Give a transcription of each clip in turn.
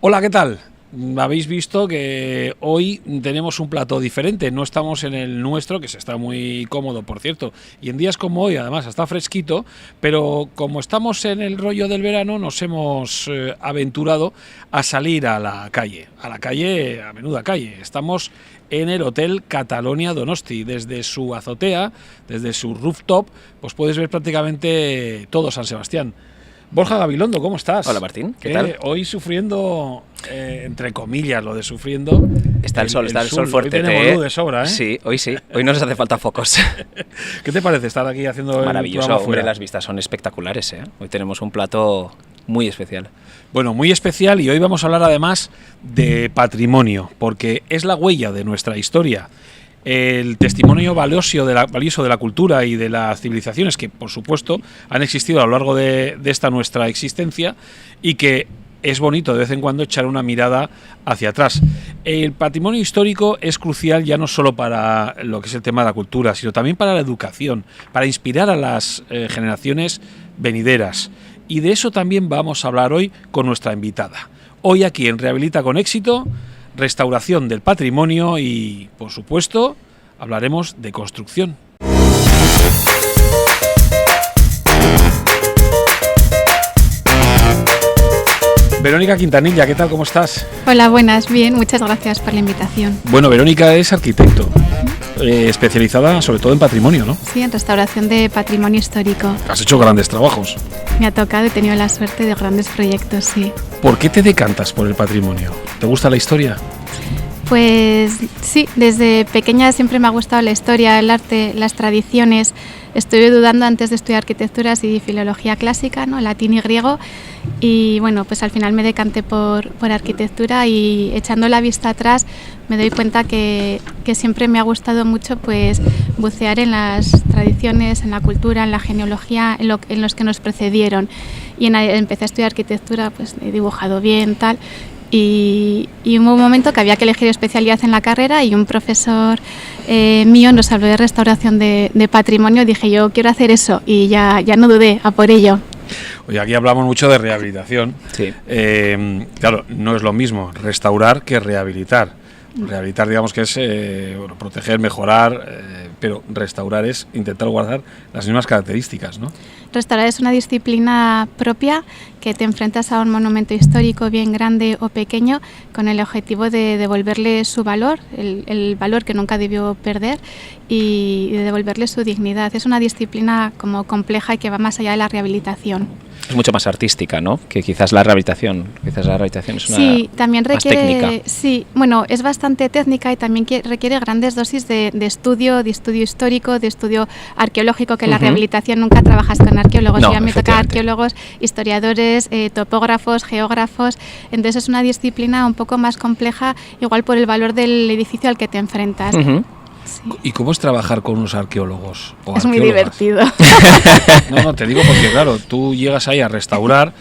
Hola, ¿qué tal? Habéis visto que hoy tenemos un plato diferente, no estamos en el nuestro, que se está muy cómodo, por cierto, y en días como hoy además está fresquito, pero como estamos en el rollo del verano nos hemos aventurado a salir a la calle, a menuda calle. Estamos en el Hotel Catalonia Donosti. Desde su azotea, desde su rooftop, pues puedes ver prácticamente todo San Sebastián. Borja Gabilondo, ¿cómo estás? Hola Martín, ¿qué tal? Hoy sufriendo, entre comillas, lo de sufriendo. Está el sol fuerte. Hoy tenemos luz de sobra, ¿eh? Sí, hoy no nos hace falta focos. ¿Qué te parece estar aquí haciendo Maravilloso, el programa hombre, fuera? las vistas son espectaculares, ¿eh? Hoy tenemos un plato muy especial. Bueno, muy especial, y hoy vamos a hablar además de patrimonio, porque es la huella de nuestra historia. El testimonio valioso de la cultura y de las civilizaciones que, por supuesto, han existido a lo largo de esta nuestra existencia, y que es bonito de vez en cuando echar una mirada hacia atrás. El patrimonio histórico es crucial ya no solo para lo que es el tema de la cultura, sino también para la educación, para inspirar a las generaciones venideras. Y de eso también vamos a hablar hoy con nuestra invitada. Hoy aquí en Rehabilita con Éxito, restauración del patrimonio y, por supuesto, hablaremos de construcción. Verónica Quintanilla, ¿qué tal? ¿Cómo estás? Hola, buenas, bien, muchas gracias por la invitación. Bueno, Verónica es arquitecto, especializada sobre todo en patrimonio, ¿no? Sí, en restauración de patrimonio histórico. Has hecho grandes trabajos. Me ha tocado, he tenido la suerte de grandes proyectos, sí. ¿Por qué te decantas por el patrimonio? ¿Te gusta la historia? Pues sí, desde pequeña siempre me ha gustado la historia, el arte, las tradiciones. Estuve dudando antes de estudiar arquitectura si filología clásica, ¿no? Latín y griego, y bueno, pues al final me decanté por arquitectura, y echando la vista atrás me doy cuenta que siempre me ha gustado mucho pues bucear en las tradiciones, en la cultura, en la genealogía, en los que nos precedieron. Y empecé a estudiar arquitectura, pues he dibujado bien, tal. Y hubo un momento que había que elegir especialidad en la carrera, y un profesor mío nos habló de restauración de patrimonio. Dije, yo quiero hacer eso, y ya no dudé a por ello. Oye, aquí hablamos mucho de rehabilitación. Sí. Claro, no es lo mismo restaurar que rehabilitar. Rehabilitar, digamos que es proteger, mejorar, pero restaurar es intentar guardar las mismas características, ¿no? Restaurar es una disciplina propia que te enfrentas a un monumento histórico, bien grande o pequeño, con el objetivo de devolverle su valor, el valor que nunca debió perder, y de devolverle su dignidad. Es una disciplina como compleja y que va más allá de la rehabilitación. Es mucho más artística, ¿no? Que quizás la rehabilitación. Quizás la rehabilitación es una sí, también requiere, más técnica. Sí, bueno, es bastante técnica, y también requiere grandes dosis de estudio histórico, de estudio arqueológico, que en la rehabilitación nunca trabajas con arqueólogos. No, ya me toca arqueólogos, historiadores, topógrafos, geógrafos. Entonces es una disciplina un poco más compleja, igual por el valor del edificio al que te enfrentas. Sí. ¿Y cómo es trabajar con unos arqueólogos o es muy arqueólogas? divertido. No, te digo porque, claro, tú llegas ahí a restaurar,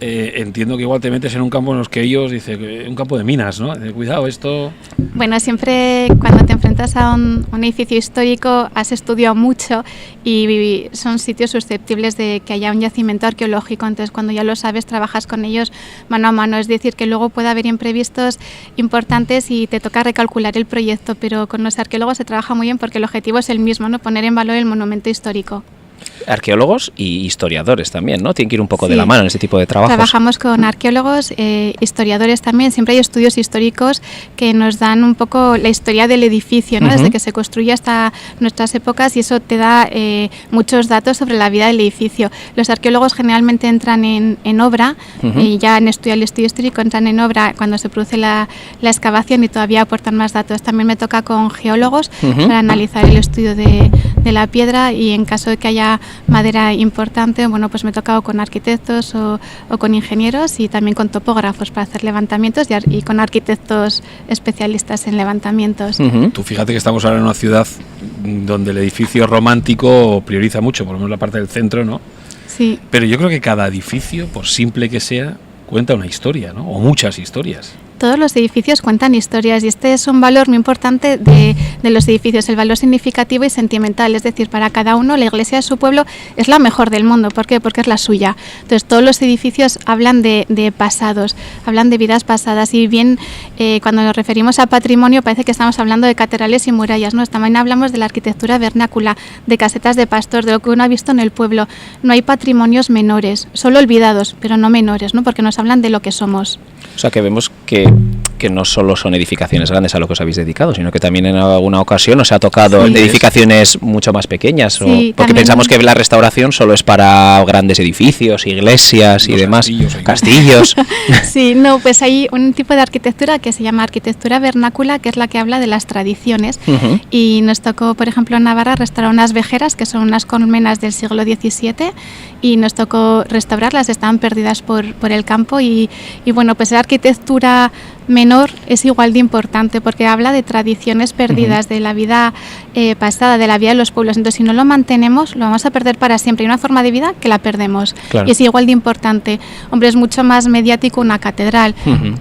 entiendo que igual te metes en un campo en los que ellos dicen, un campo de minas, ¿no? Cuidado, esto... Bueno, siempre cuando te enfrentas a un edificio histórico has estudiado mucho, y son sitios susceptibles de que haya un yacimiento arqueológico. Entonces, cuando ya lo sabes, trabajas con ellos mano a mano. Es decir, que luego puede haber imprevistos importantes y te toca recalcular el proyecto, pero con los arqueólogos se trabaja muy bien porque el objetivo es el mismo, ¿no? Poner en valor el monumento histórico. Arqueólogos y historiadores también, ¿no? Tienen que ir un poco Sí. de la mano en este tipo de trabajos. Trabajamos con arqueólogos, historiadores también. Siempre hay estudios históricos que nos dan un poco la historia del edificio, ¿no? Desde que se construye hasta nuestras épocas, y eso te da muchos datos sobre la vida del edificio. Los arqueólogos generalmente entran en obra, y ya en el estudio histórico entran en obra cuando se produce la excavación, y todavía aportan más datos. También me toca con geólogos para analizar el estudio de la piedra, y en caso de que haya madera importante, bueno, pues me he tocado con arquitectos o con ingenieros, y también con topógrafos para hacer levantamientos, y con arquitectos especialistas en levantamientos. Tú fíjate que estamos ahora en una ciudad donde el edificio romántico prioriza mucho, por lo menos la parte del centro, ¿no? Sí. Pero yo creo que cada edificio, por simple que sea, cuenta una historia, ¿no? O muchas historias. todos los edificios cuentan historias y este es un valor muy importante de los edificios, el valor significativo y sentimental, es decir, para cada uno la iglesia de su pueblo es la mejor del mundo. ¿Por qué? Porque es la suya. Entonces todos los edificios hablan de pasados, hablan de vidas pasadas y bien cuando nos referimos a patrimonio parece que estamos hablando de catedrales y murallas, ¿no? También hablamos de la arquitectura vernácula, de casetas de pastor, de lo que uno ha visto en el pueblo. No hay patrimonios menores, solo olvidados, pero no menores, ¿no? Porque nos hablan de lo que somos. O sea que vemos que no solo son edificaciones grandes a lo que os habéis dedicado, sino que también en alguna ocasión os ha tocado edificaciones mucho más pequeñas, sí, porque pensamos que la restauración solo es para grandes edificios, iglesias y demás, castillos. Sí, no, pues hay un tipo de arquitectura que se llama arquitectura vernácula, que es la que habla de las tradiciones, y nos tocó, por ejemplo, en Navarra restaurar unas vejeras, que son unas colmenas del siglo XVII, y nos tocó restaurarlas, estaban perdidas por el campo, y bueno, pues la arquitectura menor es igual de importante porque habla de tradiciones perdidas, de la vida pasada, de la vida de los pueblos. Entonces, si no lo mantenemos, lo vamos a perder para siempre. Hay una forma de vida que la perdemos. Claro. Y es igual de importante. Hombre, es mucho más mediático una catedral,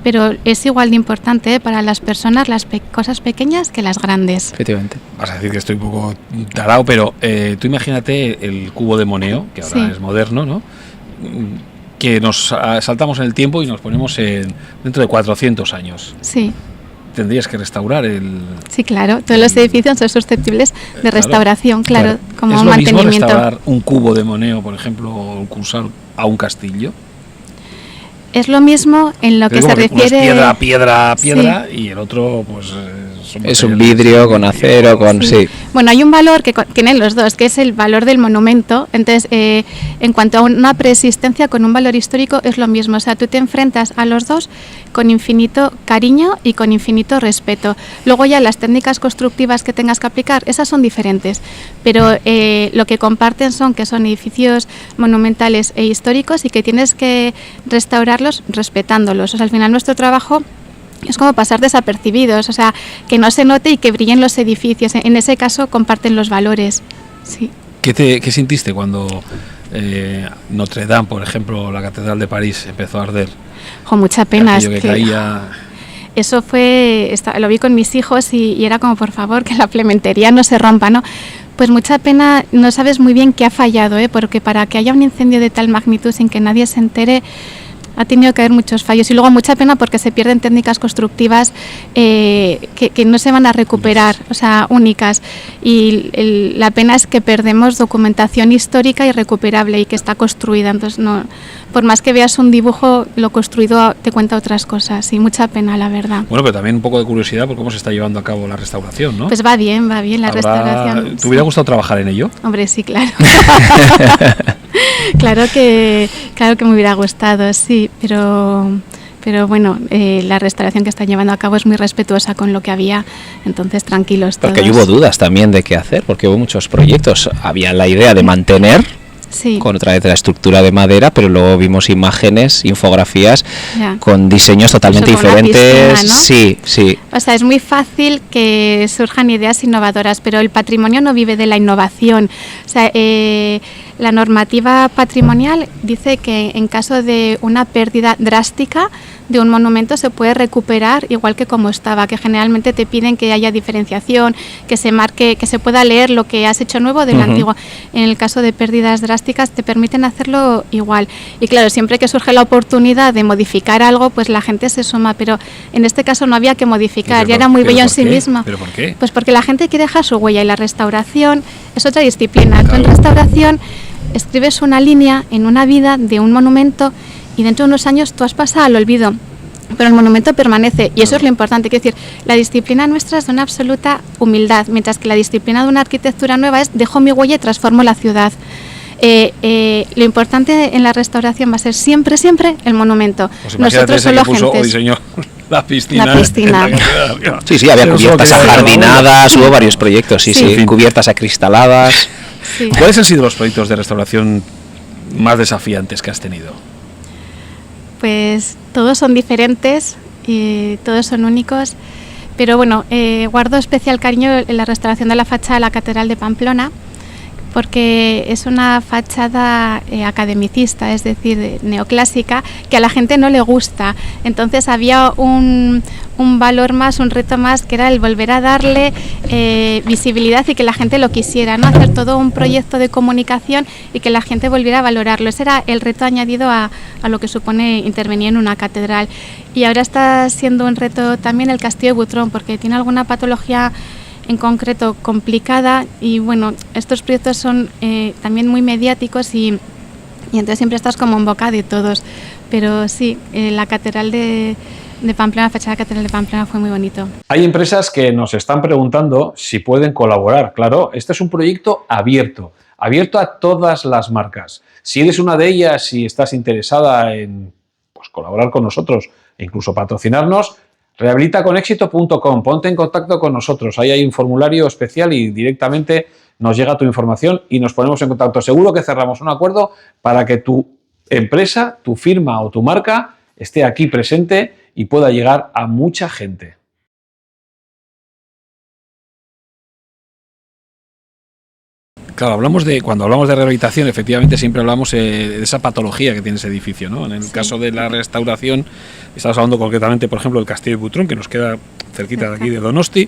pero es igual de importante para las personas las cosas pequeñas que las grandes. Efectivamente. Vas a decir que estoy un poco tarao, pero tú imagínate el cubo de Moneo, que ahora es moderno, ¿no? Que nos saltamos en el tiempo y nos ponemos dentro de 400 años. Sí. Tendrías que restaurar el... Sí, claro. Todos los edificios son susceptibles de restauración, claro, como ¿Es mantenimiento. ¿Es lo mismo restaurar un cubo de Moneo, por ejemplo, o cursar a un castillo? Es lo mismo en lo que se refiere... Uno es piedra, y el otro, pues... es un vidrio con acero, con... Sí. Bueno, hay un valor que tienen los dos, que es el valor del monumento. Entonces, en cuanto a una preexistencia con un valor histórico, es lo mismo. O sea, tú te enfrentas a los dos con infinito cariño y con infinito respeto. Luego ya las técnicas constructivas que tengas que aplicar, esas son diferentes. Pero lo que comparten son que son edificios monumentales e históricos y que tienes que restaurarlos respetándolos. O sea, al final nuestro trabajo es como pasar desapercibidos, o sea, que no se note y que brillen los edificios. En ese caso comparten los valores. Sí. ¿Qué sintiste cuando Notre Dame, por ejemplo, la Catedral de París, empezó a arder? Mucha pena. Que caía... Eso fue, lo vi con mis hijos y era como, por favor, que la plementería no se rompa, ¿no? Pues mucha pena, no sabes muy bien qué ha fallado, porque para que haya un incendio de tal magnitud sin que nadie se entere, ha tenido que haber muchos fallos y luego mucha pena porque se pierden técnicas constructivas que no se van a recuperar, o sea, únicas, y la pena es que perdemos documentación histórica irrecuperable y que está construida. Entonces, no, por más que veas un dibujo, lo construido te cuenta otras cosas y mucha pena, la verdad. Bueno, pero también un poco de curiosidad por cómo se está llevando a cabo la restauración, ¿no? Pues va bien la restauración. ¿Te hubiera gustado trabajar en ello? Hombre, sí, claro. Claro que me hubiera gustado, sí, pero bueno, la restauración que están llevando a cabo es muy respetuosa con lo que había, entonces tranquilos todos. Porque hubo dudas también de qué hacer, porque hubo muchos proyectos. Había la idea de mantener con otra vez la estructura de madera, pero luego vimos imágenes, infografías con diseños totalmente diferentes. Piscina, ¿no? Sí. O sea, es muy fácil que surjan ideas innovadoras, pero el patrimonio no vive de la innovación. O sea, la normativa patrimonial dice que en caso de una pérdida drástica de un monumento se puede recuperar igual que como estaba, que generalmente te piden que haya diferenciación, que se marque, que se pueda leer lo que has hecho nuevo del antiguo. En el caso de pérdidas drásticas te permiten hacerlo igual. Y claro, siempre que surge la oportunidad de modificar algo, pues la gente se suma, pero en este caso no había que modificar, ya era muy bello en sí mismo. ¿Pero por qué? Pues porque la gente quiere dejar su huella y la restauración es otra disciplina. Tú en restauración escribes una línea en una vida de un monumento y dentro de unos años tú has pasado al olvido, pero el monumento permanece y eso es lo importante. Quiero decir, la disciplina nuestra es de una absoluta humildad, mientras que la disciplina de una arquitectura nueva es dejo mi huella y transformo la ciudad. Lo importante en la restauración va a ser siempre el monumento. Pues nosotros solo agentes. Diseñó la piscina. Sí, había cubiertas ajardinadas, hubo varios proyectos, sí, cubiertas acristaladas. Sí. ¿Cuáles han sido los proyectos de restauración más desafiantes que has tenido? Pues todos son diferentes y todos son únicos, pero bueno, guardo especial cariño en la restauración de la fachada de la Catedral de Pamplona, porque es una fachada academicista, es decir, neoclásica, que a la gente no le gusta. Entonces había un valor más, un reto más, que era el volver a darle visibilidad y que la gente lo quisiera, ¿no? Hacer todo un proyecto de comunicación y que la gente volviera a valorarlo. Ese era el reto añadido a lo que supone intervenir en una catedral. Y ahora está siendo un reto también el Castillo de Butrón, porque tiene alguna patología en concreto complicada y bueno, estos proyectos son también muy mediáticos y entonces siempre estás como en boca de todos, pero sí, la catedral de Pamplona, la fachada de la catedral de Pamplona fue muy bonito. Hay empresas que nos están preguntando si pueden colaborar. Claro, este es un proyecto abierto a todas las marcas. Si eres una de ellas y estás interesada en colaborar con nosotros e incluso patrocinarnos, rehabilitaconexito.com, ponte en contacto con nosotros, ahí hay un formulario especial y directamente nos llega tu información y nos ponemos en contacto. Seguro que cerramos un acuerdo para que tu empresa, tu firma o tu marca esté aquí presente y pueda llegar a mucha gente. Claro, cuando hablamos de rehabilitación, efectivamente siempre hablamos de esa patología que tiene ese edificio, ¿no? En el caso de la restauración, estamos hablando concretamente, por ejemplo, del Castillo de Butrón, que nos queda cerquita de aquí de Donosti.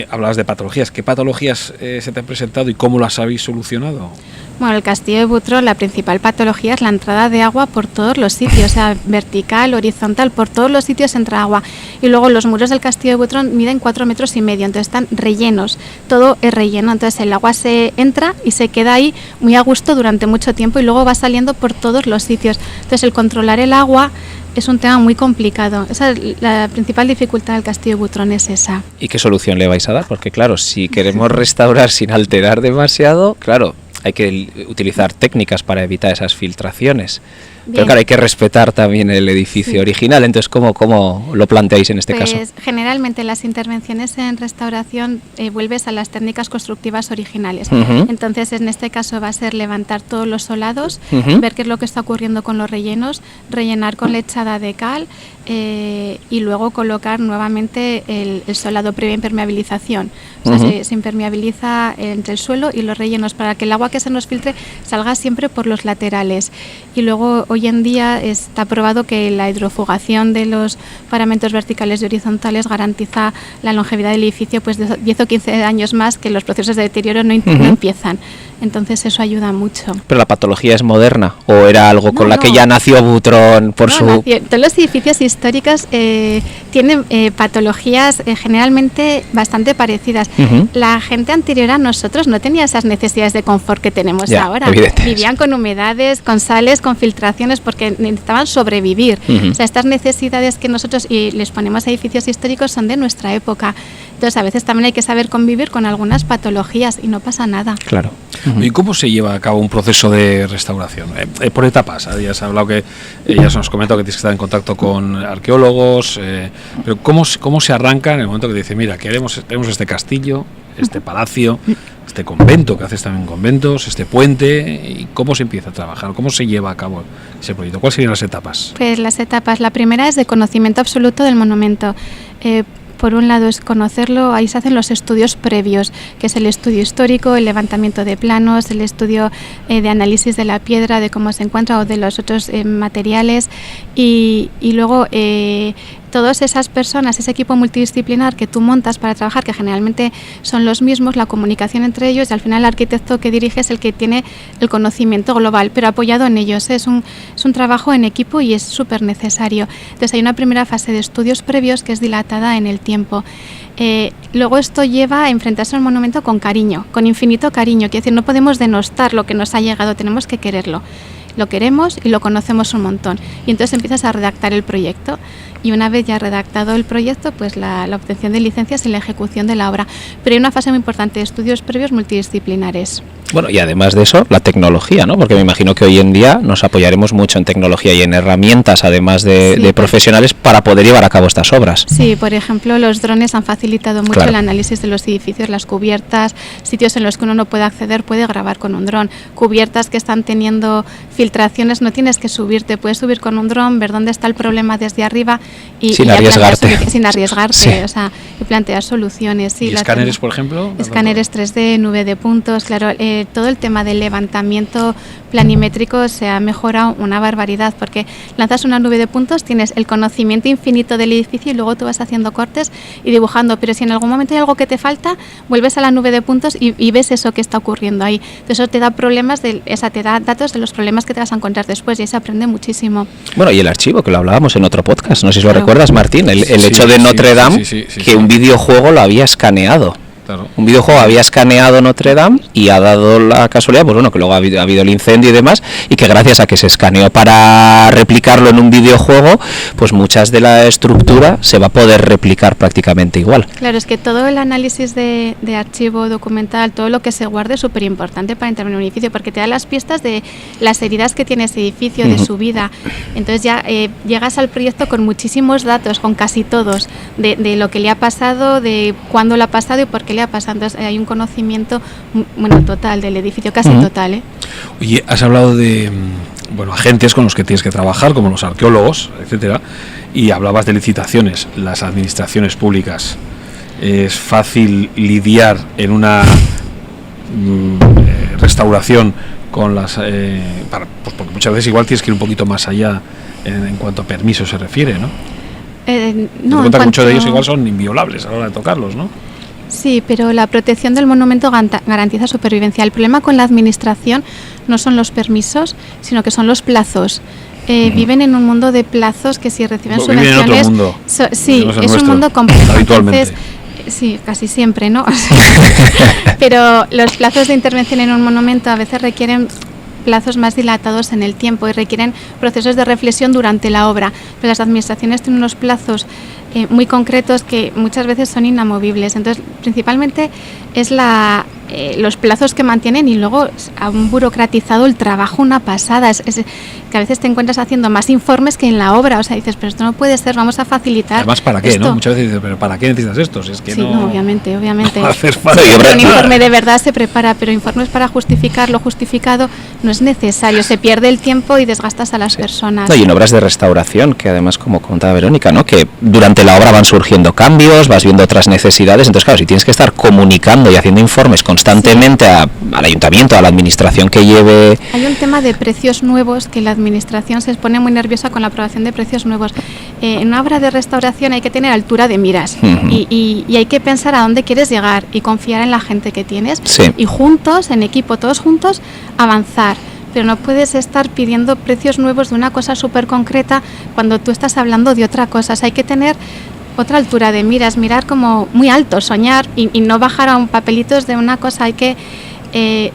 Hablabas de patologías. ¿Qué patologías se te han presentado y cómo las habéis solucionado? Bueno, el Castillo de Butrón, la principal patología es la entrada de agua por todos los sitios, o sea, vertical, horizontal, por todos los sitios entra agua. Y luego los muros del Castillo de Butrón miden 4,5 metros, entonces están rellenos, todo es relleno, entonces el agua se entra y se queda ahí muy a gusto durante mucho tiempo y luego va saliendo por todos los sitios. Entonces el controlar el agua es un tema muy complicado. Esa es la principal dificultad del Castillo de Butrón, es esa. ¿Y qué solución le vais a dar? Porque claro, si queremos restaurar sin alterar demasiado, claro, hay que utilizar técnicas para evitar esas filtraciones. Bien. Pero claro, hay que respetar también el edificio original. Entonces, ¿cómo lo planteáis en este caso? Generalmente las intervenciones en restauración vuelves a las técnicas constructivas originales. Entonces, en este caso va a ser levantar todos los solados, ver qué es lo que está ocurriendo con los rellenos, rellenar con lechada de cal y luego colocar nuevamente el solado previa impermeabilización. O sea, se impermeabiliza entre el suelo y los rellenos para que el agua que se nos filtre salga siempre por los laterales. Y luego hoy en día está probado que la hidrofugación de los paramentos verticales y horizontales garantiza la longevidad del edificio pues de 10 o 15 años más, que los procesos de deterioro no empiezan. Entonces eso ayuda mucho. ¿Pero la patología es moderna o era algo con la que ya nació Butrón por su...? Todos los edificios históricos tienen patologías generalmente bastante parecidas. La gente anterior a nosotros no tenía esas necesidades de confort que tenemos ahora. Vivían con humedades, con sales, con filtraciones porque necesitaban sobrevivir. O sea, estas necesidades que nosotros y les ponemos a edificios históricos son de nuestra época. Entonces a veces también hay que saber convivir con algunas patologías y no pasa nada. Claro. ¿Y cómo se lleva a cabo un proceso de restauración? Por etapas, ya se ha hablado que ya se nos comentado que tienes que estar en contacto con arqueólogos, pero ¿cómo se arranca en el momento que te dice, mira, tenemos este castillo, este palacio, este convento, que haces también conventos, este puente, y cómo se empieza a trabajar, cómo se lleva a cabo ese proyecto? ¿Cuáles serían las etapas? Pues las etapas, la primera es de conocimiento absoluto del monumento. Por un lado es conocerlo, ahí se hacen los estudios previos, que es el estudio histórico, el levantamiento de planos, el estudio de análisis de la piedra, de cómo se encuentra o de los otros materiales y luego todas esas personas, ese equipo multidisciplinar que tú montas para trabajar, que generalmente son los mismos, la comunicación entre ellos y al final el arquitecto que dirige es el que tiene el conocimiento global, pero apoyado en ellos. Es un trabajo en equipo y es súper necesario. Entonces hay una primera fase de estudios previos que es dilatada en el tiempo. Luego esto lleva a enfrentarse al monumento con cariño, con infinito cariño. Quiere decir, no podemos denostar lo que nos ha llegado, tenemos que quererlo. Lo queremos y lo conocemos un montón. Y entonces empiezas a redactar el proyecto. Y una vez ya redactado el proyecto, pues la obtención de licencias y la ejecución de la obra. Pero hay una fase muy importante de estudios previos multidisciplinares. Bueno, y además de eso, la tecnología, ¿no? Porque me imagino que hoy en día nos apoyaremos mucho en tecnología y en herramientas, además de profesionales, para poder llevar a cabo estas obras. Sí, por ejemplo, los drones han facilitado mucho el análisis de los edificios, las cubiertas, sitios en los que uno no puede acceder, puede grabar con un dron. Cubiertas que están teniendo filtraciones, no tienes que subirte, puedes subir con un dron, ver dónde está el problema desde arriba y sin arriesgarte. Sin arriesgarte, sí. O sea, y plantear soluciones. Sí, ¿Y escáneres, por ejemplo? Escáneres 3D, nube de puntos, claro, todo el tema del levantamiento planimétrico se ha mejorado una barbaridad, porque lanzas una nube de puntos, tienes el conocimiento infinito del edificio y luego tú vas haciendo cortes y dibujando, pero si en algún momento hay algo que te falta, vuelves a la nube de puntos y ves eso que está ocurriendo ahí. Entonces eso te da te da datos de los problemas que te vas a encontrar después y ahí se aprende muchísimo. Bueno, y el archivo, que lo hablábamos en otro podcast, no sé si lo recuerdas, Martín, el hecho de Notre Dame, que un videojuego lo había escaneado. Claro. Un videojuego había escaneado Notre Dame y ha dado la casualidad, pues bueno, que luego ha habido el incendio y demás, y que gracias a que se escaneó para replicarlo en un videojuego, pues muchas de la estructura se va a poder replicar prácticamente igual. Claro, es que todo el análisis de archivo documental, todo lo que se guarde es súper importante para intervenir en un edificio, porque te da las pistas de las heridas que tiene ese edificio, de su vida. Entonces ya llegas al proyecto con muchísimos datos, con casi todos, de lo que le ha pasado, de cuándo le ha pasado y por qué le ha pasado. Entonces hay un conocimiento total del edificio, casi total, ¿eh? Oye, has hablado de agentes con los que tienes que trabajar, como los arqueólogos, etcétera, y hablabas de licitaciones. Las administraciones públicas, es fácil lidiar en una restauración con las porque muchas veces igual tienes que ir un poquito más allá en cuanto a permiso se refiere, ¿no? No, que muchos de ellos igual son inviolables a la hora de tocarlos, ¿no? Sí, pero la protección del monumento garantiza supervivencia. El problema con la administración no son los permisos, sino que son los plazos. Viven en un mundo de plazos que si reciben subvenciones... Viven en otro mundo. Sí, es un mundo complejo. Habitualmente. Entonces, sí, casi siempre, ¿no? Pero los plazos de intervención en un monumento a veces requieren plazos más dilatados en el tiempo y requieren procesos de reflexión durante la obra. Pero las administraciones tienen unos plazos muy concretos que muchas veces son inamovibles. Entonces, principalmente es los plazos que mantienen y luego han burocratizado el trabajo una pasada. Es que a veces te encuentras haciendo más informes que en la obra. O sea, dices, pero esto no puede ser, vamos a facilitar. Además, ¿para qué? Esto. ¿No? Muchas veces dices, pero ¿para qué necesitas esto? Si es que sí, no, obviamente. No haces falta. Un informe de verdad se prepara, pero informes para justificar lo justificado no es necesario. Se pierde el tiempo y desgastas a las personas. No, y en obras de restauración, que además, como contaba Verónica, ¿no? Que durante la obra van surgiendo cambios, vas viendo otras necesidades. Entonces, claro, si tienes que estar comunicando y haciendo informes constantemente al ayuntamiento, a la administración que lleve... Hay un tema de precios nuevos que la administración se pone muy nerviosa con la aprobación de precios nuevos. En una obra de restauración hay que tener altura de miras y hay que pensar a dónde quieres llegar y confiar en la gente que tienes y juntos, en equipo, todos juntos, avanzar. Pero no puedes estar pidiendo precios nuevos de una cosa súper concreta cuando tú estás hablando de otra cosa. O sea, hay que tener otra altura de miras, mirar como muy alto, soñar y no bajar a un papelitos de una cosa. Hay que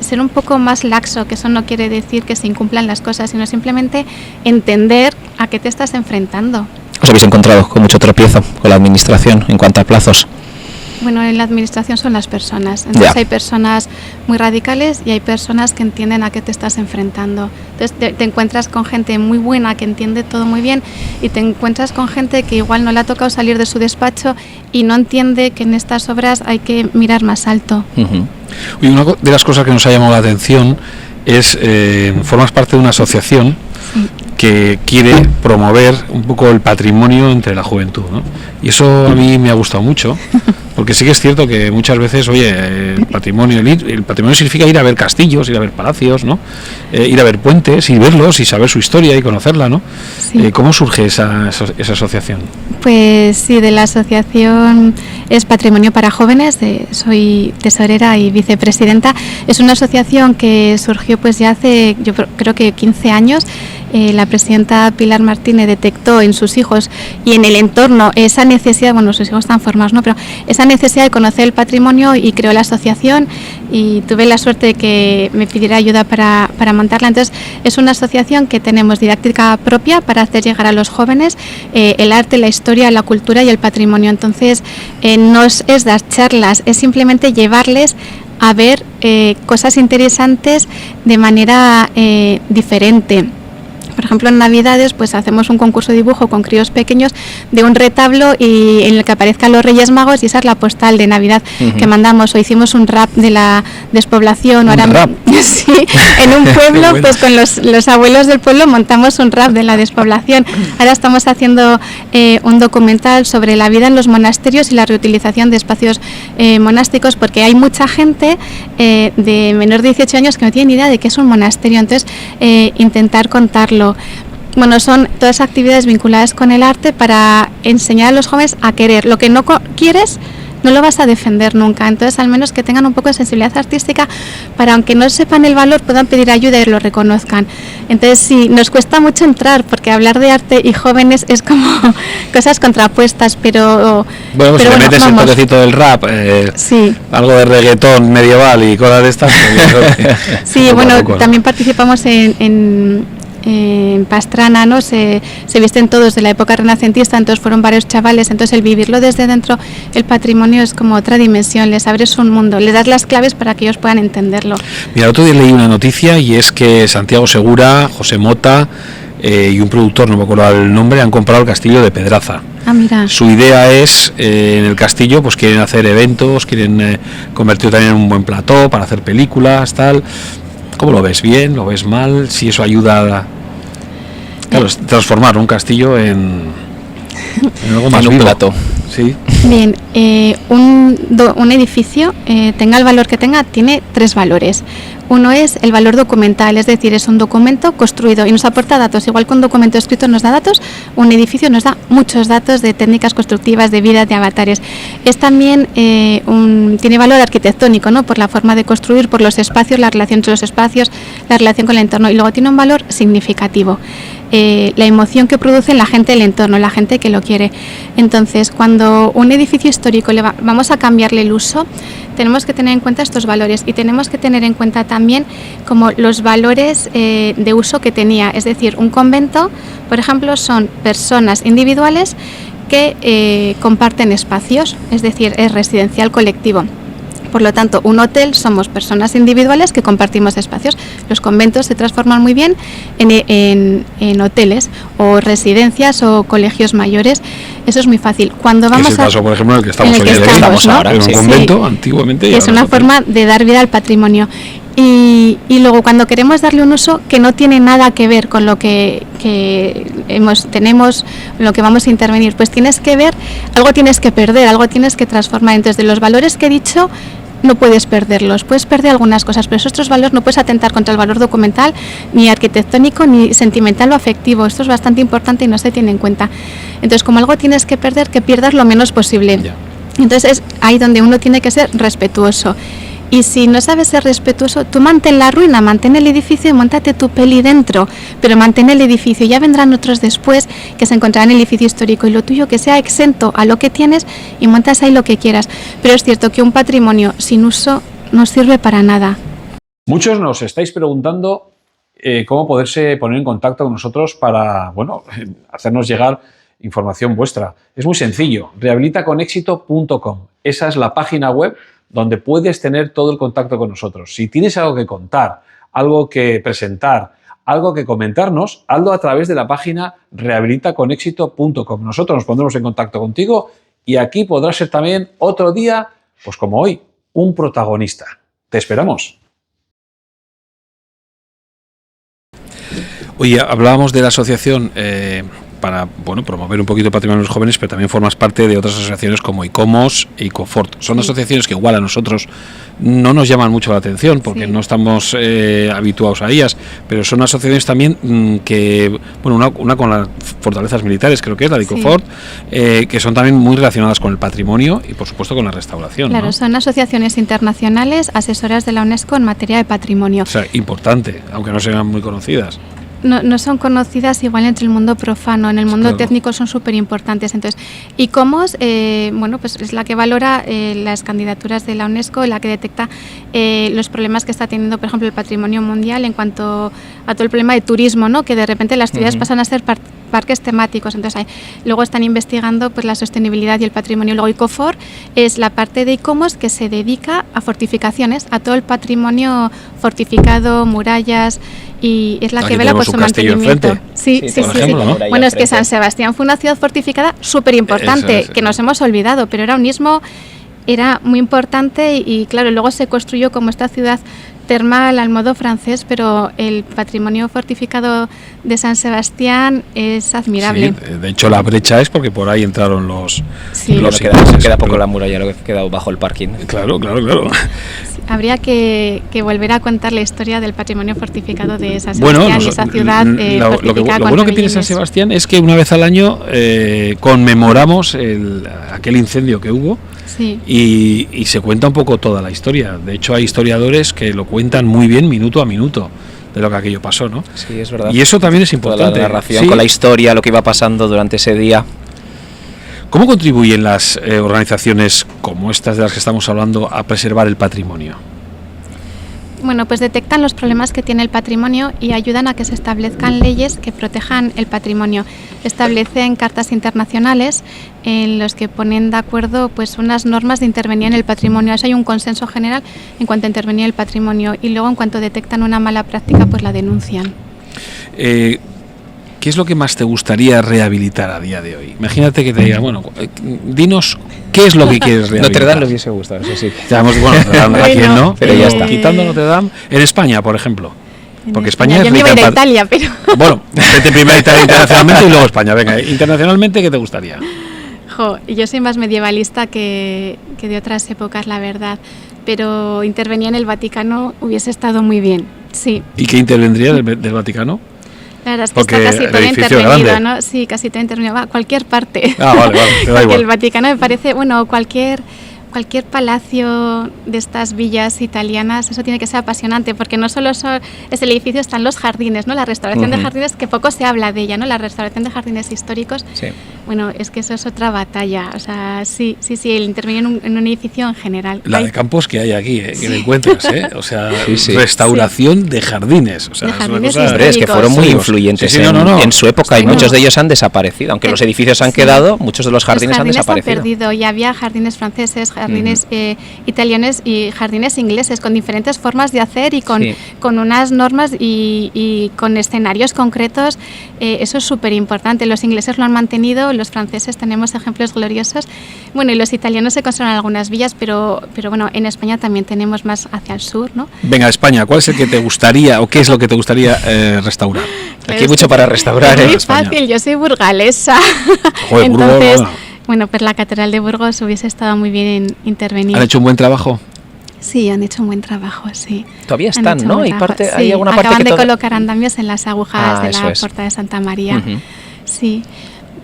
ser un poco más laxo, que eso no quiere decir que se incumplan las cosas, sino simplemente entender a qué te estás enfrentando. ¿Os habéis encontrado con mucho tropiezo con la administración en cuanto a plazos? Bueno, en la administración son las personas. Entonces hay personas muy radicales y hay personas que entienden a qué te estás enfrentando. Entonces te encuentras con gente muy buena que entiende todo muy bien y te encuentras con gente que igual no le ha tocado salir de su despacho y no entiende que en estas obras hay que mirar más alto. Y una de las cosas que nos ha llamado la atención es, formas parte de una asociación que quiere promover un poco el patrimonio entre la juventud, ¿no? Y eso a mí me ha gustado mucho, porque sí que es cierto que muchas veces, el patrimonio significa ir a ver castillos, ir a ver palacios, ¿no? Ir a ver puentes y verlos y saber su historia y conocerla, ¿no? Sí. ¿Cómo surge esa asociación? Pues sí, de la asociación es Patrimonio para Jóvenes, soy tesorera y vicepresidenta. Es una asociación que surgió pues ya hace, yo creo que 15 años. La presidenta Pilar Martínez detectó en sus hijos y en el entorno esa necesidad, bueno, sus hijos están formados, ¿no? Pero esa necesidad de conocer el patrimonio y creó la asociación y tuve la suerte de que me pidiera ayuda para montarla. Entonces, es una asociación que tenemos didáctica propia para hacer llegar a los jóvenes el arte, la historia, la cultura y el patrimonio. Entonces, no es dar charlas, es simplemente llevarles a ver cosas interesantes de manera diferente. Por ejemplo, en Navidades pues hacemos un concurso de dibujo con críos pequeños de un retablo y en el que aparezcan los Reyes Magos, y esa es la postal de Navidad que mandamos. O hicimos un rap de la despoblación. ¿Un rap? Sí, en un pueblo, bueno, pues con los abuelos del pueblo montamos un rap de la despoblación. Ahora estamos haciendo un documental sobre la vida en los monasterios y la reutilización de espacios monásticos, porque hay mucha gente de menor de 18 años que no tiene ni idea de qué es un monasterio. Entonces, intentar contarlo. Bueno, son todas actividades vinculadas con el arte para enseñar a los jóvenes a querer. Lo que no quieres no lo vas a defender nunca, entonces al menos que tengan un poco de sensibilidad artística para, aunque no sepan el valor, puedan pedir ayuda y lo reconozcan. Entonces sí, nos cuesta mucho entrar, porque hablar de arte y jóvenes es como cosas contrapuestas, pero... Bueno, pues si le metes el toquecito del rap, sí, algo de reggaetón medieval y cosas de estas... Pues sí, bueno, también participamos en Pastrana, ¿no? Se visten todos de la época renacentista, entonces fueron varios chavales, entonces el vivirlo desde dentro, el patrimonio es como otra dimensión, les abres un mundo, les das las claves para que ellos puedan entenderlo. Mira, el otro día leí una noticia y es que Santiago Segura, José Mota y un productor, no me acuerdo el nombre, han comprado el castillo de Pedraza. Ah, mira. Su idea es, en el castillo, pues quieren hacer eventos, quieren convertirlo también en un buen plató para hacer películas, tal. ¿Cómo lo ves? ¿Bien? ¿Lo ves mal? Si eso ayuda a transformar un castillo en algo más un plato. Sí. Bien, un edificio, tenga el valor que tenga, tiene 3 valores. Uno es el valor documental, es decir, es un documento construido y nos aporta datos. Igual que un documento escrito nos da datos, un edificio nos da muchos datos de técnicas constructivas, de vida, de avatares. Es también tiene valor arquitectónico, ¿no? Por la forma de construir, por los espacios, la relación entre los espacios, la relación con el entorno. Y luego tiene un valor significativo. La emoción que produce en la gente del entorno, la gente que lo quiere. Entonces, cuando un edificio histórico vamos a cambiarle el uso, tenemos que tener en cuenta estos valores y tenemos que tener en cuenta también como los valores de uso que tenía. Es decir, un convento, por ejemplo, son personas individuales que comparten espacios, es decir, es residencial colectivo. Por lo tanto, un hotel somos personas individuales que compartimos espacios. Los conventos se transforman muy bien en hoteles o residencias o colegios mayores. Eso es muy fácil. Cuando vamos es el caso, por ejemplo, en el que estamos hoy, ¿no? Ahora, en un convento, antiguamente. Es una forma de dar vida al patrimonio. Y luego, cuando queremos darle un uso que no tiene nada que ver con lo que tenemos, lo que vamos a intervenir, pues tienes que ver, algo tienes que perder, algo tienes que transformar. Entonces, de los valores que he dicho, no puedes perderlos, puedes perder algunas cosas, pero esos otros valores no puedes atentar contra el valor documental, ni arquitectónico, ni sentimental o afectivo. Esto es bastante importante y no se tiene en cuenta. Entonces, como algo tienes que perder, que pierdas lo menos posible. Ya. Entonces, es ahí donde uno tiene que ser respetuoso. Y si no sabes ser respetuoso, tú mantén la ruina, mantén el edificio y móntate tu peli dentro, pero mantén el edificio. Ya vendrán otros después que se encontrarán en el edificio histórico, y lo tuyo que sea exento a lo que tienes y montas ahí lo que quieras. Pero es cierto que un patrimonio sin uso no sirve para nada. Muchos nos estáis preguntando cómo poderse poner en contacto con nosotros para, bueno, hacernos llegar información vuestra. Es muy sencillo, rehabilitaconexito.com. Esa es la página web donde puedes tener todo el contacto con nosotros. Si tienes algo que contar, algo que presentar, algo que comentarnos, hazlo a través de la página rehabilitaconexito.com. Nosotros nos pondremos en contacto contigo y aquí podrás ser también otro día, pues como hoy, un protagonista. Te esperamos. Oye, hablábamos de la asociación para promover un poquito el patrimonio de los jóvenes, pero también formas parte de otras asociaciones como ICOMOS e ICOFORT. Son asociaciones que igual a nosotros no nos llaman mucho la atención porque no estamos habituados a ellas, pero son asociaciones también que, una con las fortalezas militares, creo que es la de ICOFORT, que son también muy relacionadas con el patrimonio y por supuesto con la restauración. Claro, ¿no? Son asociaciones internacionales asesoras de la UNESCO en materia de patrimonio. O sea, importante, aunque no sean muy conocidas. No son conocidas igual entre el mundo profano, en el mundo técnico son súper importantes. Entonces, ICOMOS, pues es la que valora las candidaturas de la UNESCO, la que detecta los problemas que está teniendo, por ejemplo, el patrimonio mundial en cuanto a todo el problema de turismo, ¿no? Que de repente las ciudades pasan a ser parques temáticos. Entonces, luego están investigando pues la sostenibilidad y el patrimonio. Luego, ICOFOR es la parte de ICOMOS que se dedica a fortificaciones, a todo el patrimonio fortificado, murallas, y es la que vela pues por su castillo mantenimiento. enfrente. Sí. Ejemplo, ¿no? Bueno, es que San Sebastián fue una ciudad fortificada súper importante, que nos hemos olvidado, pero era un istmo, era muy importante y claro, luego se construyó como esta ciudad termal al modo francés, pero el patrimonio fortificado de San Sebastián es admirable. Sí, de hecho la brecha es porque por ahí entraron los queda poco la muralla, lo que queda bajo el parking. Claro. Sí, habría que volver a contar la historia del patrimonio fortificado de San Sebastián y esa ciudad fortificada. Lo bueno que tiene San Sebastián es que una vez al año conmemoramos aquel incendio que hubo. Sí. Y se cuenta un poco toda la historia. De hecho, hay historiadores que lo cuentan muy bien minuto a minuto de lo que aquello pasó, ¿no? Sí, es verdad. Y eso también es importante. La narración con la historia, lo que iba pasando durante ese día. ¿Cómo contribuyen las organizaciones como estas de las que estamos hablando a preservar el patrimonio? Bueno, pues detectan los problemas que tiene el patrimonio y ayudan a que se establezcan leyes que protejan el patrimonio. Establecen cartas internacionales en los que ponen de acuerdo pues unas normas de intervenir en el patrimonio. Eso hay un consenso general en cuanto a intervenir en el patrimonio y luego en cuanto detectan una mala práctica pues la denuncian. ¿Qué es lo que más te gustaría rehabilitar a día de hoy? Imagínate que te diga, bueno, dinos qué es lo que quieres rehabilitar. Notre Dame le hubiese gustado, eso sí. Notre Dame aquí no, pero ya está. Quitando Notre Dame, en España, por ejemplo. Porque España es rica en Italia, pero... Bueno, vete primero a Italia internacionalmente y luego España. Venga, internacionalmente, ¿qué te gustaría? Yo soy más medievalista que de otras épocas, la verdad. Pero intervenir en el Vaticano hubiese estado muy bien, sí. ¿Y qué intervendría del Vaticano? La verdad es que está casi todo intervenido, ¿no? Sí, casi todo intervenido. Va, cualquier parte. Vale, te da igual. El Vaticano me parece, bueno, cualquier palacio de estas villas italianas, eso tiene que ser apasionante, porque no solo es el edificio, están los jardines, ¿no? La restauración de jardines, que poco se habla de ella, ¿no? La restauración de jardines históricos, sí. Bueno, es que eso es otra batalla, o sea, sí, el intervenir en un edificio en general. La de campos que hay aquí, que le encuentras, o sea, restauración de jardines, o sea, es una cosa... Es que fueron muy influyentes en su época y muchos de ellos han desaparecido, aunque los edificios han quedado, muchos de los jardines han desaparecido. Han perdido, y había jardines franceses, jardines italianos y jardines ingleses con diferentes formas de hacer y con unas normas y con escenarios concretos. Eso es súper importante. Los ingleses lo han mantenido, los franceses tenemos ejemplos gloriosos. Bueno, y los italianos se conservan algunas villas, pero bueno, en España también tenemos más hacia el sur, ¿no? Venga, España, ¿cuál es el que te gustaría o qué es lo que te gustaría restaurar? Claro, aquí hay mucho para restaurar. Es muy fácil, yo soy burgalesa. Joder, entonces... Bueno, pues la Catedral de Burgos hubiese estado muy bien en intervenir. ¿Han hecho un buen trabajo? Sí, han hecho un buen trabajo, sí. Todavía están, ¿no? ¿Hay alguna parte acaban de colocar andamios en las agujas de la Puerta de Santa María. Sí.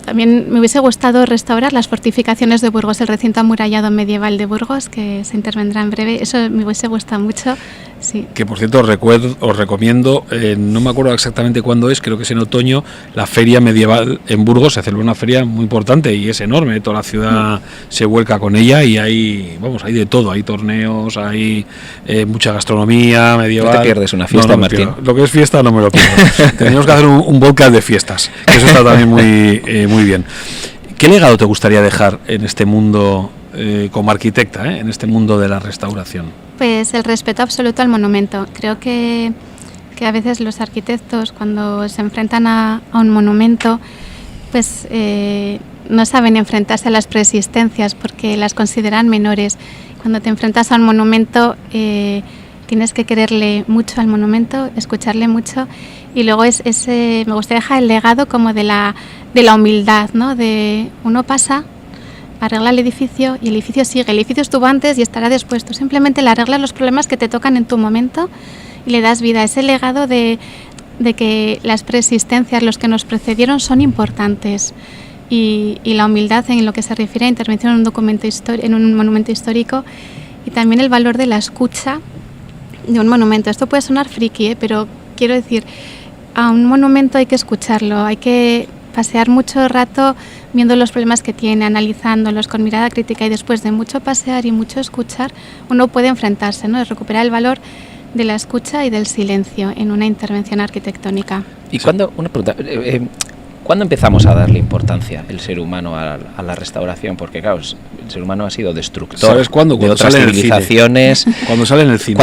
También me hubiese gustado restaurar las fortificaciones de Burgos, el recinto amurallado medieval de Burgos, que se intervendrá en breve. Eso me hubiese gustado mucho. Sí. Que por cierto os recomiendo, no me acuerdo exactamente cuándo es, creo que es en otoño, la feria medieval en Burgos. Se celebra una feria muy importante y es enorme, toda la ciudad se vuelca con ella y hay de todo, hay torneos, hay mucha gastronomía medieval. No te pierdes una fiesta, Martín. Lo que es fiesta no me lo pierdo. Tenemos que hacer un podcast de fiestas, que eso está también muy bien. ¿Qué legado te gustaría dejar en este mundo como arquitecta, en este mundo de la restauración? Pues el respeto absoluto al monumento. Creo que a veces los arquitectos, cuando se enfrentan a un monumento, pues no saben enfrentarse a las preexistencias porque las consideran menores. Cuando te enfrentas a un monumento, tienes que quererle mucho al monumento, escucharle mucho, y luego me gustaría dejar el legado como de la humildad, ¿no? De uno pasa, arregla el edificio y el edificio sigue. El edificio estuvo antes y estará después. Tú simplemente le arreglas los problemas que te tocan en tu momento y le das vida. Ese legado de que las preexistencias, los que nos precedieron, son importantes. Y la humildad en lo que se refiere a intervención en un monumento histórico, y también el valor de la escucha de un monumento. Esto puede sonar friki, pero quiero decir, a un monumento hay que escucharlo, hay que pasear mucho rato viendo los problemas que tiene, analizándolos con mirada crítica, y después de mucho pasear y mucho escuchar, uno puede enfrentarse, ¿no? Recuperar el valor de la escucha y del silencio en una intervención arquitectónica. Y cuando, una pregunta, ¿Cuándo empezamos a darle importancia el ser humano a la restauración? Porque claro, el ser humano ha sido destructor. ¿Sabes cuándo? De otras civilizaciones. Cuando sale en el cine.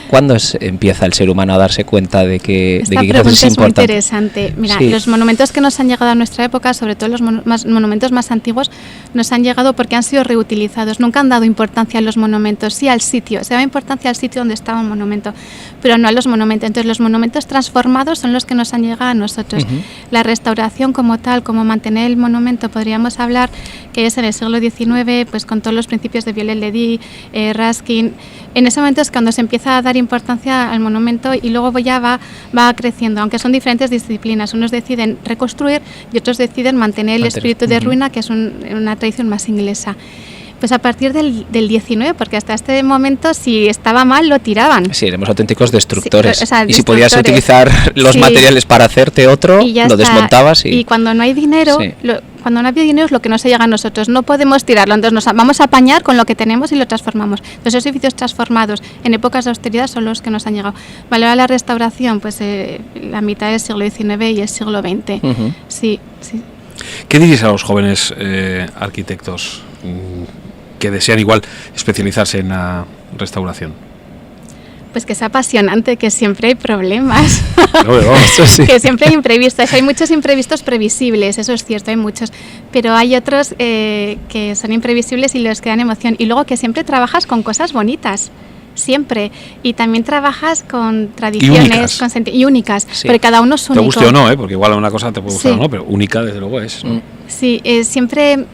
¿Cuándo empieza el ser humano a darse cuenta de que Esta pregunta es muy interesante. Mira, los monumentos que nos han llegado a nuestra época, sobre todo los monumentos más antiguos, nos han llegado porque han sido reutilizados. Nunca han dado importancia a los monumentos, sí al sitio. Se da importancia al sitio donde estaba un monumento, pero no a los monumentos. Entonces, los monumentos transformados son los que nos han llegado a nosotros. La restauración como tal, como mantener el monumento, podríamos hablar que es en el siglo XIX, pues con todos los principios de Viollet-le-Duc, Ruskin. En ese momento es cuando se empieza a dar importancia al monumento y luego ya va creciendo, aunque son diferentes disciplinas. Unos deciden reconstruir y otros deciden mantener el espíritu de ruina, que es una tradición más inglesa. Pues a partir del 19, porque hasta este momento si estaba mal lo tiraban. Sí, éramos auténticos destructores. Sí, o sea, y si podías utilizar los materiales para hacerte otro, lo desmontabas. Y cuando no hay dinero, cuando no había dinero es lo que nos llega a nosotros. No podemos tirarlo, entonces nos vamos a apañar con lo que tenemos y lo transformamos. Entonces esos edificios transformados en épocas de austeridad son los que nos han llegado. Vale, la restauración, pues la mitad del siglo XIX y el siglo XX. Sí. ¿Qué dirías a los jóvenes arquitectos que desean igual especializarse en la restauración? Pues que es apasionante, que siempre hay problemas, eso sí. Que siempre hay imprevistos. Hay muchos imprevistos previsibles, eso es cierto, hay muchos, pero hay otros que son imprevisibles y los que dan emoción. Y luego que siempre trabajas con cosas bonitas, siempre, y también trabajas con tradiciones y únicas, porque cada uno es único. Te guste o no, porque igual una cosa te puede gustar o no, pero única desde luego es, ¿no? Sí, siempre...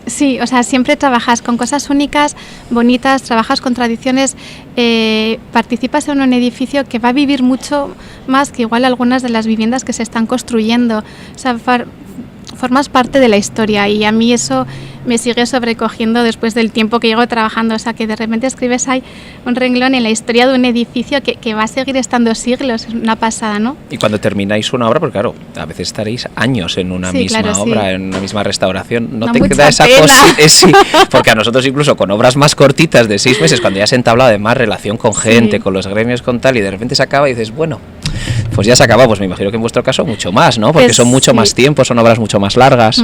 Sí, o sea, siempre trabajas con cosas únicas, bonitas, trabajas con tradiciones, participas en un edificio que va a vivir mucho más que igual algunas de las viviendas que se están construyendo. O sea, formas parte de la historia y a mí eso me sigue sobrecogiendo después del tiempo que llevo trabajando. O sea, que de repente escribes ahí un renglón en la historia de un edificio que va a seguir estando siglos, es una pasada, ¿no? Y cuando termináis una obra, porque claro, a veces estaréis años en una misma obra, en una misma restauración, ¿no te queda esa cosa? Sí, porque a nosotros incluso con obras más cortitas de 6 meses, cuando ya se entabla además relación con gente, con los gremios, con tal, y de repente se acaba y dices, bueno, pues ya se acaba. Pues me imagino que en vuestro caso mucho más, ¿no? Porque son mucho más tiempo, son obras mucho más largas.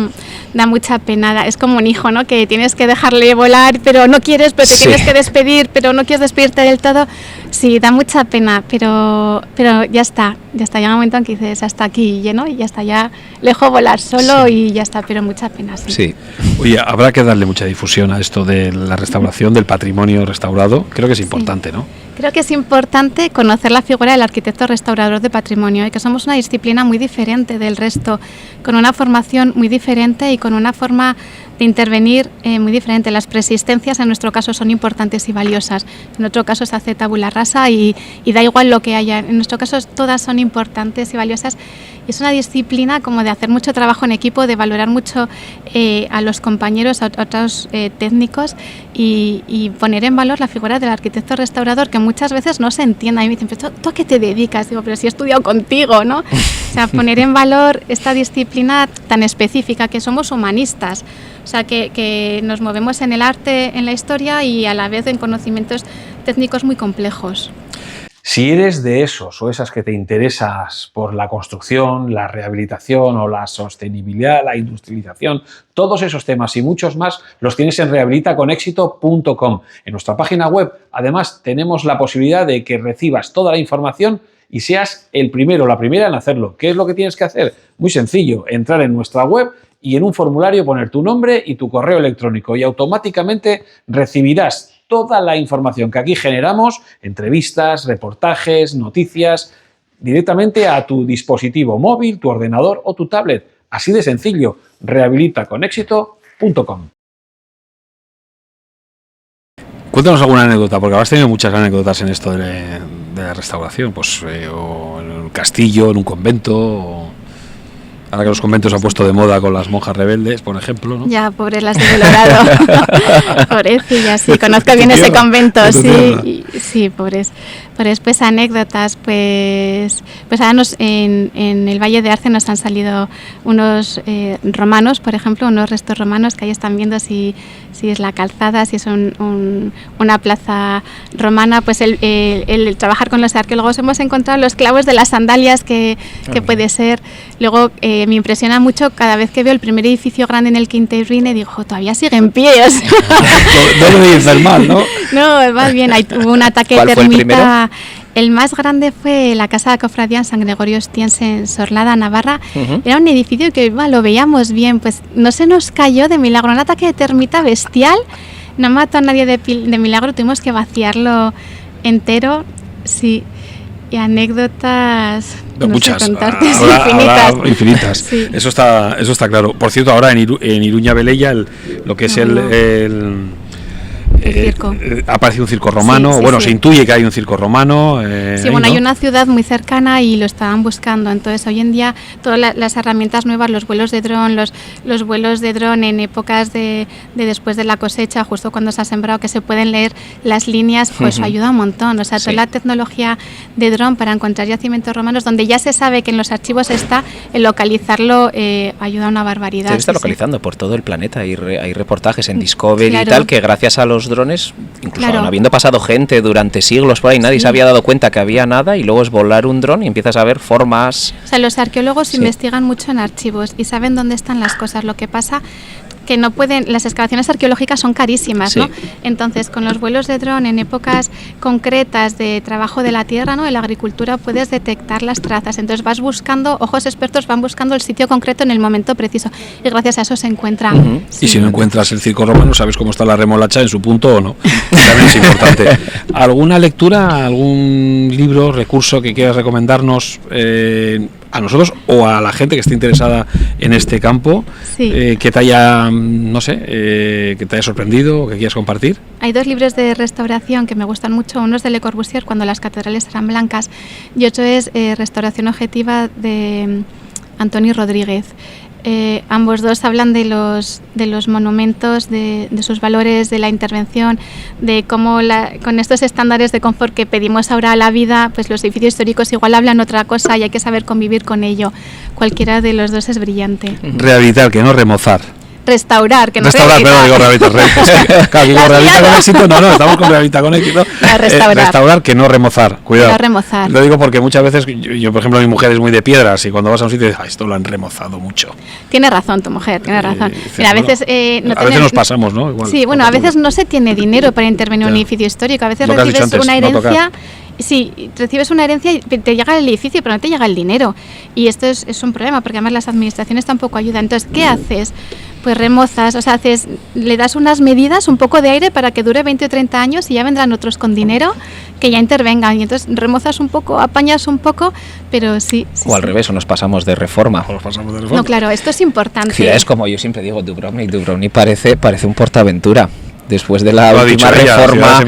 Da mucha pena, es como un hijo, ¿no? Que tienes que dejarle volar, pero no quieres, pero te tienes que despedir, pero no quieres despedirte del todo. Sí, da mucha pena, pero ya está. Llega un momento en que dices, hasta aquí lleno y ya está, ya le dejo volar solo y ya está, pero mucha pena, sí. Oye, habrá que darle mucha difusión a esto de la restauración, del patrimonio restaurado. Creo que es importante, ¿no? Creo que es importante conocer la figura del arquitecto restaurador de patrimonio y que somos una disciplina muy diferente del resto, con una formación muy diferente y con una forma de intervenir muy diferente. Las preexistencias en nuestro caso son importantes y valiosas. En otro caso se hace tabula rasa y da igual lo que haya. En nuestro caso todas son importantes y valiosas. Y es una disciplina como de hacer mucho trabajo en equipo, de valorar mucho a los compañeros, a otros técnicos y poner en valor la figura del arquitecto restaurador, que muchas veces no se entiende. A mí me dicen, pero ¿tú a qué te dedicas? Digo, pero si he estudiado contigo, ¿no? O sea, poner en valor esta disciplina tan específica, que somos humanistas. O sea, que nos movemos en el arte, en la historia y a la vez en conocimientos técnicos muy complejos. Si eres de esos o esas que te interesas por la construcción, la rehabilitación o la sostenibilidad, la industrialización, todos esos temas y muchos más los tienes en rehabilitaconexito.com. En nuestra página web, además, tenemos la posibilidad de que recibas toda la información y seas el primero o la primera en hacerlo. ¿Qué es lo que tienes que hacer? Muy sencillo, entrar en nuestra web y en un formulario poner tu nombre y tu correo electrónico y automáticamente recibirás toda la información que aquí generamos, entrevistas, reportajes, noticias, directamente a tu dispositivo móvil, tu ordenador o tu tablet. Así de sencillo, rehabilitaconexito.com. Cuéntanos alguna anécdota, porque habrás tenido muchas anécdotas en esto de la restauración, pues o en un castillo, en un convento, ahora que los conventos se han puesto de moda con las monjas rebeldes, por ejemplo, ¿no? Ya, pobres las de Colorado. Pobrecillas, sí, conozco bien ese convento, sí, pobres. Pues anécdotas, pues ahora en el Valle de Arce nos han salido unos romanos, por ejemplo, unos restos romanos que ahí están viendo si es la calzada, si es una plaza romana. Pues el trabajar con los arqueólogos hemos encontrado los clavos de las sandalias que puede ser. Luego que me impresiona mucho cada vez que veo el primer edificio grande en el que intervine, digo, todavía sigue en pie. O sea. No debe ir mal, ¿no? No, va bien, hubo un ataque de termita. El más grande fue la Casa de Cofradía en San Gregorio Ostiense, en Sorlada, Navarra. Era un edificio que lo veíamos bien, pues no se nos cayó de milagro. Un ataque de termita bestial, no mató a nadie de milagro, tuvimos que vaciarlo entero. Sí, y anécdotas, muchas, sé contarte, infinitas. Infinitas. Sí. Eso está claro. Por cierto, ahora en Iruña Velella, lo que es el circo. Ha aparecido un circo romano, se intuye que hay un circo romano. Hay una ciudad muy cercana y lo estaban buscando. Entonces, hoy en día, todas las herramientas nuevas, los vuelos de dron, los vuelos de dron en épocas de después de la cosecha, justo cuando se ha sembrado, que se pueden leer las líneas, pues ayuda un montón. O sea, toda la tecnología de dron para encontrar yacimientos romanos, donde ya se sabe que en los archivos está, el localizarlo ayuda una barbaridad. Se está localizando por todo el planeta. Hay reportajes en Discovery y tal, que gracias a los drones, incluso habiendo pasado gente durante siglos por ahí, nadie se había dado cuenta que había nada, y luego es volar un dron y empiezas a ver formas. O sea, los arqueólogos investigan mucho en archivos y saben dónde están las cosas. Lo que pasa que no pueden, las excavaciones arqueológicas son carísimas, ¿no? Entonces, con los vuelos de dron en épocas concretas de trabajo de la tierra, ¿no?, de la agricultura, puedes detectar las trazas. Entonces vas buscando, ojos expertos van buscando el sitio concreto en el momento preciso, y gracias a eso se encuentra. Y si no encuentras el circo romano, sabes cómo está la remolacha en su punto o no. También es importante. ¿Alguna lectura, algún libro, recurso que quieras recomendarnos a nosotros o a la gente que esté interesada en este campo, que te haya, que te haya sorprendido o que quieras compartir? Hay 2 libros de restauración que me gustan mucho. Uno es de Le Corbusier, Cuando las catedrales eran blancas, y otro es Restauración objetiva, de Antonio Rodríguez. Ambos dos hablan de los monumentos, de sus valores, de la intervención, de cómo con estos estándares de confort que pedimos ahora a la vida, pues los edificios históricos igual hablan otra cosa y hay que saber convivir con ello. Cualquiera de los dos es brillante. Rehabilitar, que no remozar. Restaurar, que no rehabilitar. Claro, digo rehabilitar con éxito, no, estamos con rehabilitar con éxito. Restaurar, que no remozar. Cuidado. No remozar. Lo digo porque muchas veces, yo por ejemplo, mi mujer es muy de piedras, y cuando vas a un sitio dices, esto lo han remozado mucho. Tiene razón tu mujer, tiene razón. Mira, a veces nos pasamos, ¿no? Igual, sí, a veces no se tiene dinero para intervenir en un edificio histórico. A veces recibes una herencia. Sí, recibes una herencia y te llega el edificio, pero no te llega el dinero. Y esto es un problema, porque además las administraciones tampoco ayudan. Entonces, ¿qué haces? Pues remozas, le das unas medidas, un poco de aire para que dure 20 o 30 años, y ya vendrán otros con dinero que ya intervengan. Y entonces remozas un poco, apañas un poco, pero sí. O al revés, o nos pasamos de reforma. No, claro, esto es importante. Ciudades como yo siempre digo, Dubrovnik parece un PortAventura. Después de la última reforma,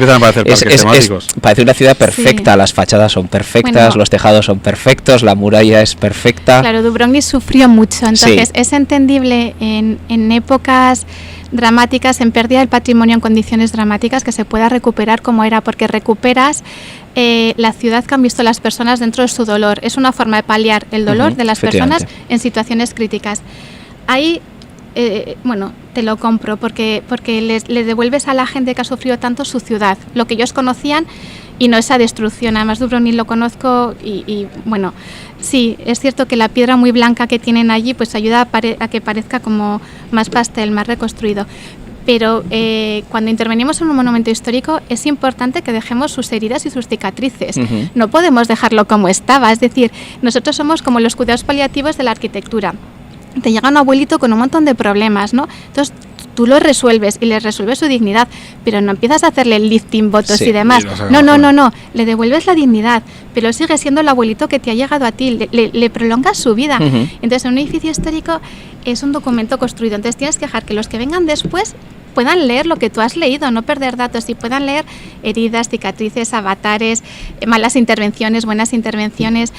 parece una ciudad perfecta. Las fachadas son perfectas, los tejados son perfectos, la muralla es perfecta. Claro, Dubrovnik sufrió mucho, entonces es entendible en épocas dramáticas, en pérdida del patrimonio en condiciones dramáticas, que se pueda recuperar como era, porque recuperas la ciudad que han visto las personas dentro de su dolor. Es una forma de paliar el dolor de las personas en situaciones críticas. Ahí te lo compro, porque les devuelves a la gente que ha sufrido tanto su ciudad, lo que ellos conocían, y no esa destrucción. Además, Dubrovnik lo conozco y sí, es cierto que la piedra muy blanca que tienen allí pues ayuda a que parezca como más pastel, más reconstruido. Pero cuando intervenimos en un monumento histórico es importante que dejemos sus heridas y sus cicatrices. No podemos dejarlo como estaba. Es decir, nosotros somos como los cuidados paliativos de la arquitectura. Te llega un abuelito con un montón de problemas, ¿no? Entonces tú lo resuelves y le resuelves su dignidad, pero no empiezas a hacerle el lifting, votos y demás. No, le devuelves la dignidad, pero sigue siendo el abuelito que te ha llegado a ti, le prolongas su vida. Entonces, en un edificio histórico es un documento construido, entonces tienes que dejar que los que vengan después puedan leer lo que tú has leído, no perder datos, y puedan leer heridas, cicatrices, avatares, malas intervenciones, buenas intervenciones.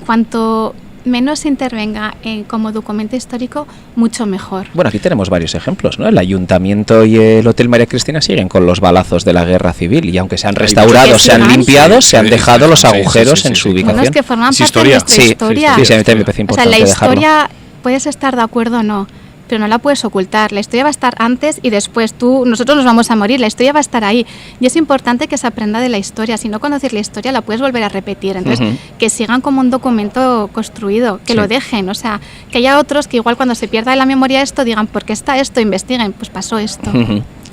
Cuanto menos intervenga como documento histórico, mucho mejor. Bueno, aquí tenemos varios ejemplos, ¿no? El Ayuntamiento y el Hotel María Cristina siguen con los balazos de la Guerra Civil, y aunque se han restaurado, se han limpiado, se han dejado los agujeros en su ubicación. Bueno, es que forman parte de nuestra historia. Sí, a mí también me parece importante dejarlo. La historia, puedes estar de acuerdo o no, pero no la puedes ocultar. La historia va a estar antes y después. Nosotros nos vamos a morir, la historia va a estar ahí. Y es importante que se aprenda de la historia. Si no conoces la historia, la puedes volver a repetir. Entonces, que sigan como un documento construido, que lo dejen. O sea, que haya otros que igual cuando se pierda en la memoria esto, digan, ¿por qué está esto? Investiguen, pues pasó esto.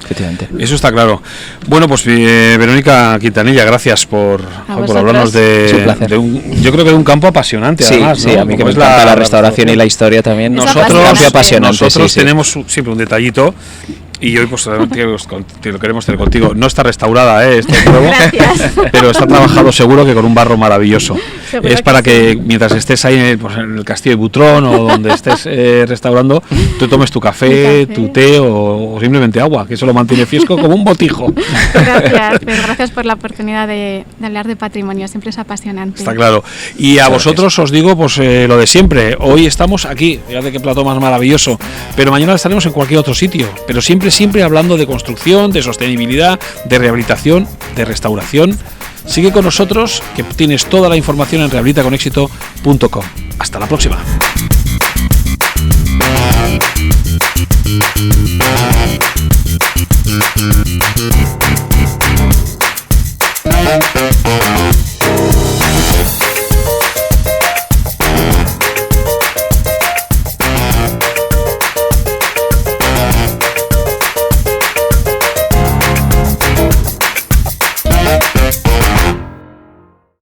Efectivamente. Eso está claro. Bueno, pues Verónica Quintanilla, gracias por hablarnos de un, yo creo que de un campo apasionante, además, ¿no? Sí, a mí que me encanta la restauración y la historia también. Nosotros tenemos siempre un detallito. Y hoy pues te lo queremos tener contigo. No está restaurada, este nuevo, pero está trabajado seguro que con un barro maravilloso. Seguro es para que mientras estés ahí en el castillo de Butrón o donde estés restaurando, tú tomes tu café, tu té o simplemente agua, que eso lo mantiene fresco como un botijo. Gracias, Pedro, gracias por la oportunidad de hablar de patrimonio, siempre es apasionante. Está claro. Y a vosotros os digo pues lo de siempre. Hoy estamos aquí, fíjate qué plato más maravilloso, pero mañana estaremos en cualquier otro sitio, pero siempre hablando de construcción, de sostenibilidad, de rehabilitación, de restauración. Sigue con nosotros, que tienes toda la información en rehabilitaconexito.com. Hasta la próxima.